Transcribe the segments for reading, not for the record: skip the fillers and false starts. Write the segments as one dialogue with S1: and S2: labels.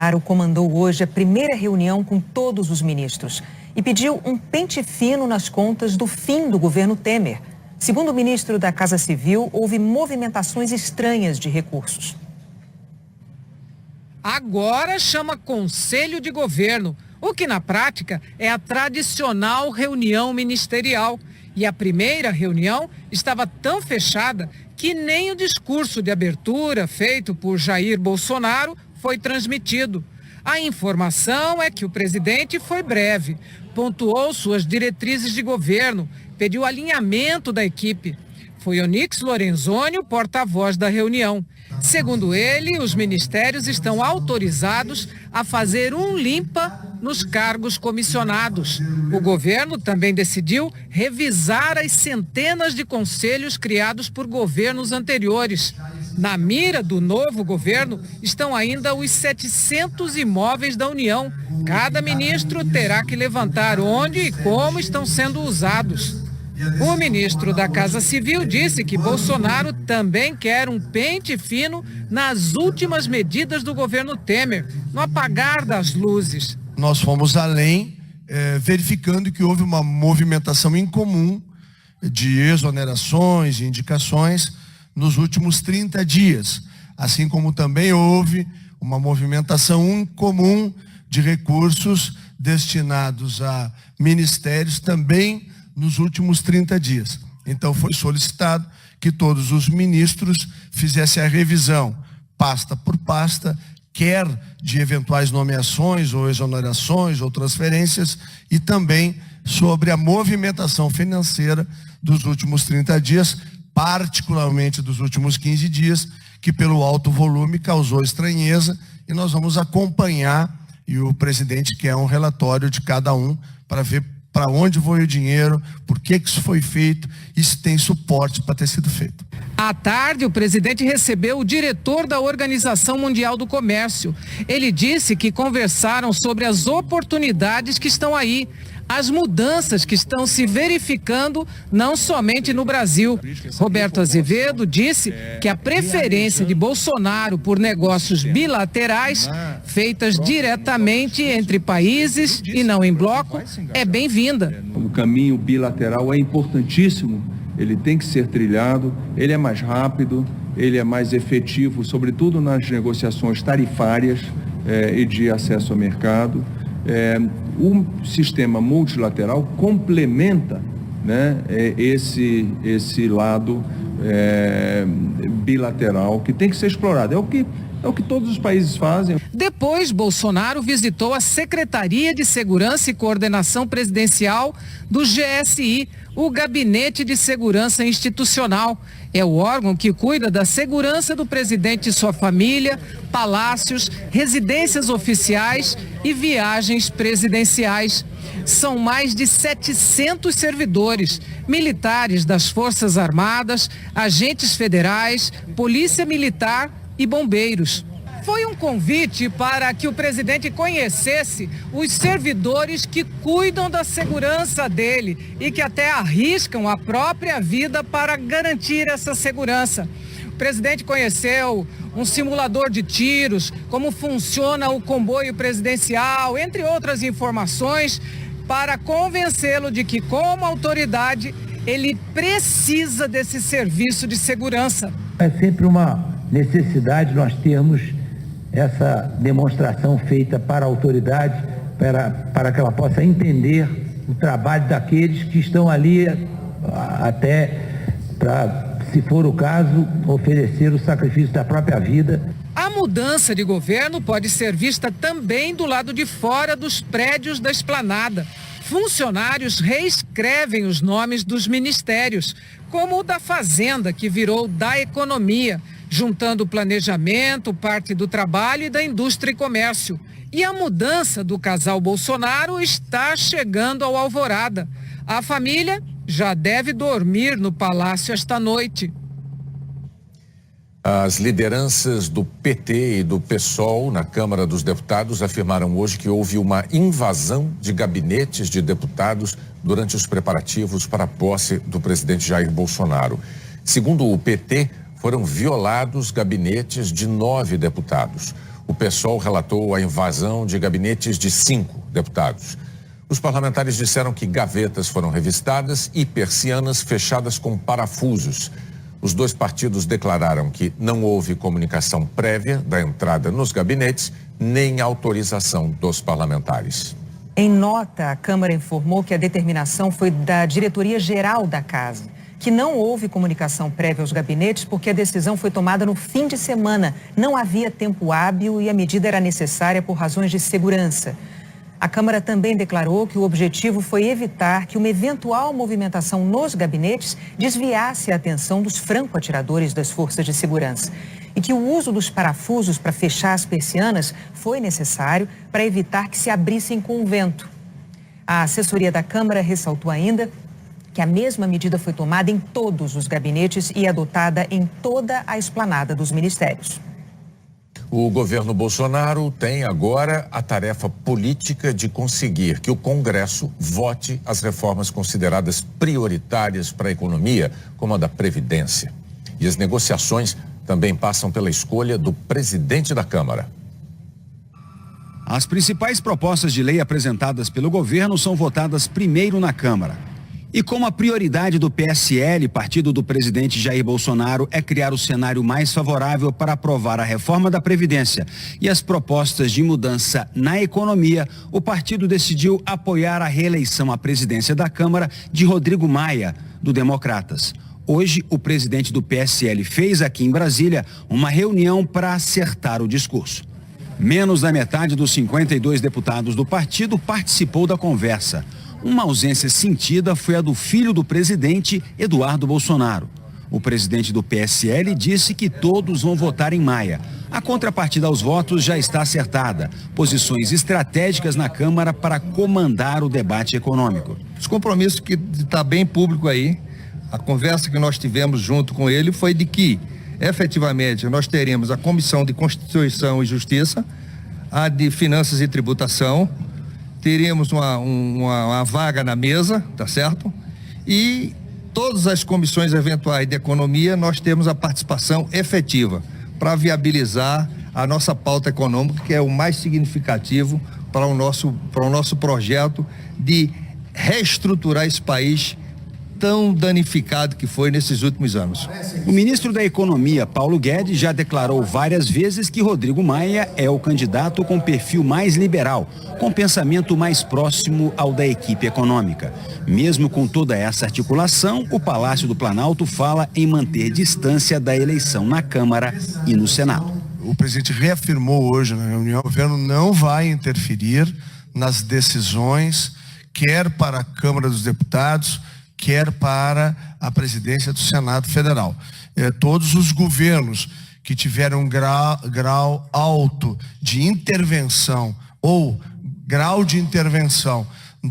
S1: Bolsonaro comandou hoje a primeira reunião com todos os ministros e pediu um pente fino nas contas do fim do governo Temer. Segundo o ministro da Casa Civil, houve movimentações estranhas de recursos.
S2: Agora chama Conselho de Governo, o que na prática é a tradicional reunião ministerial. E a primeira reunião estava tão fechada que nem o discurso de abertura feito por Jair Bolsonaro foi transmitido. A informação é que o presidente foi breve, pontuou suas diretrizes de governo, pediu alinhamento da equipe. Foi Onyx Lorenzoni o porta-voz da reunião. Segundo ele, os ministérios estão autorizados a fazer um limpa nos cargos comissionados. O governo também decidiu revisar as centenas de conselhos criados por governos anteriores. Na mira do novo governo estão ainda os 700 imóveis da União. Cada ministro terá que levantar onde e como estão sendo usados. O ministro da Casa Civil disse que Bolsonaro também quer um pente fino nas últimas medidas do governo Temer, no apagar das luzes.
S3: Nós fomos além, verificando que houve uma movimentação incomum de exonerações e indicações nos últimos 30 dias, assim como também houve uma movimentação incomum de recursos destinados a ministérios também nos últimos 30 dias. Então foi solicitado que todos os ministros fizessem a revisão, pasta por pasta, quer de eventuais nomeações ou exonerações ou transferências, e também sobre a movimentação financeira dos últimos 30 dias, particularmente dos últimos 15 dias, que pelo alto volume causou estranheza, e nós vamos acompanhar, e o presidente quer um relatório de cada um para ver para onde foi o dinheiro, por que isso foi feito e se tem suporte para ter sido feito.
S2: À tarde, o presidente recebeu o diretor da Organização Mundial do Comércio. Ele disse que conversaram sobre as oportunidades que estão aí, as mudanças que estão se verificando não somente no Brasil. Roberto Azevedo disse que a preferência de Bolsonaro por negócios bilaterais, feitas diretamente entre países e não em bloco, é bem-vinda.
S4: O caminho bilateral é importantíssimo, ele tem que ser trilhado, ele é mais rápido, ele é mais efetivo, sobretudo nas negociações tarifárias e de acesso ao mercado. O sistema multilateral complementa, né, esse lado bilateral que tem que ser explorado. É o que todos os países fazem.
S2: Depois, Bolsonaro visitou a Secretaria de Segurança e Coordenação Presidencial do GSI, o Gabinete de Segurança Institucional. É o órgão que cuida da segurança do presidente e sua família, palácios, residências oficiais e viagens presidenciais. São mais de 700 servidores, militares das Forças Armadas, agentes federais, polícia militar e bombeiros. Foi um convite para que o presidente conhecesse os servidores que cuidam da segurança dele e que até arriscam a própria vida para garantir essa segurança. O presidente conheceu um simulador de tiros, como funciona o comboio presidencial, entre outras informações, para convencê-lo de que, como autoridade, ele precisa desse serviço de segurança.
S5: É sempre uma necessidade nós termos essa demonstração feita para a autoridade, para que ela possa entender o trabalho daqueles que estão ali até para, se for o caso, oferecer o sacrifício da própria vida.
S2: A mudança de governo pode ser vista também do lado de fora dos prédios da esplanada. Funcionários reescrevem os nomes dos ministérios, como o da Fazenda, que virou da Economia, juntando o planejamento, parte do trabalho e da indústria e comércio. E a mudança do casal Bolsonaro está chegando ao Alvorada. A família já deve dormir no palácio esta noite.
S6: As lideranças do PT e do PSOL na Câmara dos Deputados afirmaram hoje que houve uma invasão de gabinetes de deputados durante os preparativos para a posse do presidente Jair Bolsonaro. Segundo o PT, foram violados gabinetes de 9 deputados. O PSOL relatou a invasão de gabinetes de 5 deputados. Os parlamentares disseram que gavetas foram revistadas e persianas fechadas com parafusos. Os dois partidos declararam que não houve comunicação prévia da entrada nos gabinetes, nem autorização dos parlamentares.
S1: Em nota, a Câmara informou que a determinação foi da diretoria-geral da Casa, que não houve comunicação prévia aos gabinetes porque a decisão foi tomada no fim de semana. Não havia tempo hábil e a medida era necessária por razões de segurança. A Câmara também declarou que o objetivo foi evitar que uma eventual movimentação nos gabinetes desviasse a atenção dos franco-atiradores das forças de segurança e que o uso dos parafusos para fechar as persianas foi necessário para evitar que se abrissem com o vento. A assessoria da Câmara ressaltou ainda que a mesma medida foi tomada em todos os gabinetes e adotada em toda a esplanada dos ministérios.
S6: O governo Bolsonaro tem agora a tarefa política de conseguir que o Congresso vote as reformas consideradas prioritárias para a economia, como a da Previdência. E as negociações também passam pela escolha do presidente da Câmara.
S7: As principais propostas de lei apresentadas pelo governo são votadas primeiro na Câmara. E como a prioridade do PSL, partido do presidente Jair Bolsonaro, é criar o cenário mais favorável para aprovar a reforma da Previdência e as propostas de mudança na economia, o partido decidiu apoiar a reeleição à presidência da Câmara de Rodrigo Maia, do Democratas. Hoje, o presidente do PSL fez aqui em Brasília uma reunião para acertar o discurso. Menos da metade dos 52 deputados do partido participou da conversa. Uma ausência sentida foi a do filho do presidente, Eduardo Bolsonaro. O presidente do PSL disse que todos vão votar em Maia. A contrapartida aos votos já está acertada. Posições estratégicas na Câmara para comandar o debate econômico.
S8: Os compromissos que está bem público aí, a conversa que nós tivemos junto com ele foi de que, efetivamente, nós teremos a Comissão de Constituição e Justiça, a de Finanças e Tributação, teríamos uma vaga na mesa, tá certo? E todas as comissões eventuais de economia, nós temos a participação efetiva para viabilizar a nossa pauta econômica, que é o mais significativo para o nosso projeto de reestruturar esse país tão danificado que foi nesses últimos anos.
S7: O ministro da Economia, Paulo Guedes, já declarou várias vezes que Rodrigo Maia é o candidato com perfil mais liberal, com pensamento mais próximo ao da equipe econômica. Mesmo com toda essa articulação, o Palácio do Planalto fala em manter distância da eleição na Câmara e no Senado.
S3: O presidente reafirmou hoje na reunião, o governo não vai interferir nas decisões, quer para a Câmara dos Deputados, quer para a presidência do Senado Federal. Todos os governos que tiveram grau alto de intervenção ou grau de intervenção,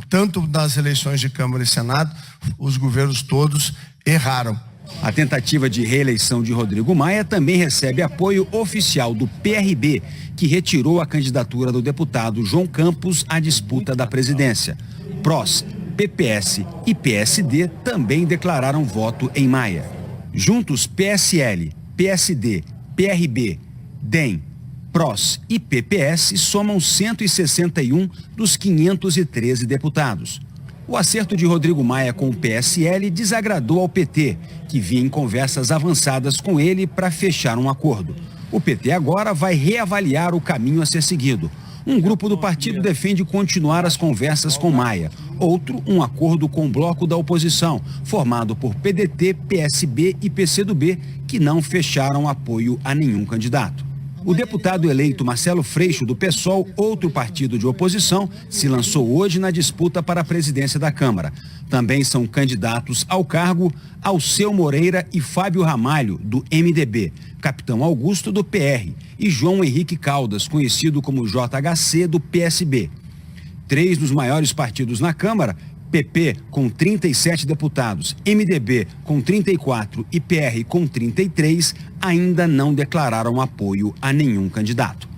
S3: tanto nas eleições de Câmara e Senado, os governos todos erraram.
S7: A tentativa de reeleição de Rodrigo Maia também recebe apoio oficial do PRB, que retirou a candidatura do deputado João Campos à disputa da presidência. PROS, PPS e PSD também declararam voto em Maia. Juntos, PSL, PSD, PRB, DEM, PROS e PPS somam 161 dos 513 deputados. O acerto de Rodrigo Maia com o PSL desagradou ao PT, que vinha em conversas avançadas com ele para fechar um acordo. O PT agora vai reavaliar o caminho a ser seguido. Um grupo do partido defende continuar as conversas com Maia. Outro, um acordo com o bloco da oposição, formado por PDT, PSB e PCdoB, que não fecharam apoio a nenhum candidato. O deputado eleito Marcelo Freixo, do PSOL, outro partido de oposição, se lançou hoje na disputa para a presidência da Câmara. Também são candidatos ao cargo Alceu Moreira e Fábio Ramalho, do MDB, Capitão Augusto, do PR, e João Henrique Caldas, conhecido como JHC, do PSB. 3 dos maiores partidos na Câmara, PP com 37 deputados, MDB com 34 e PR com 33, ainda não declararam apoio a nenhum candidato.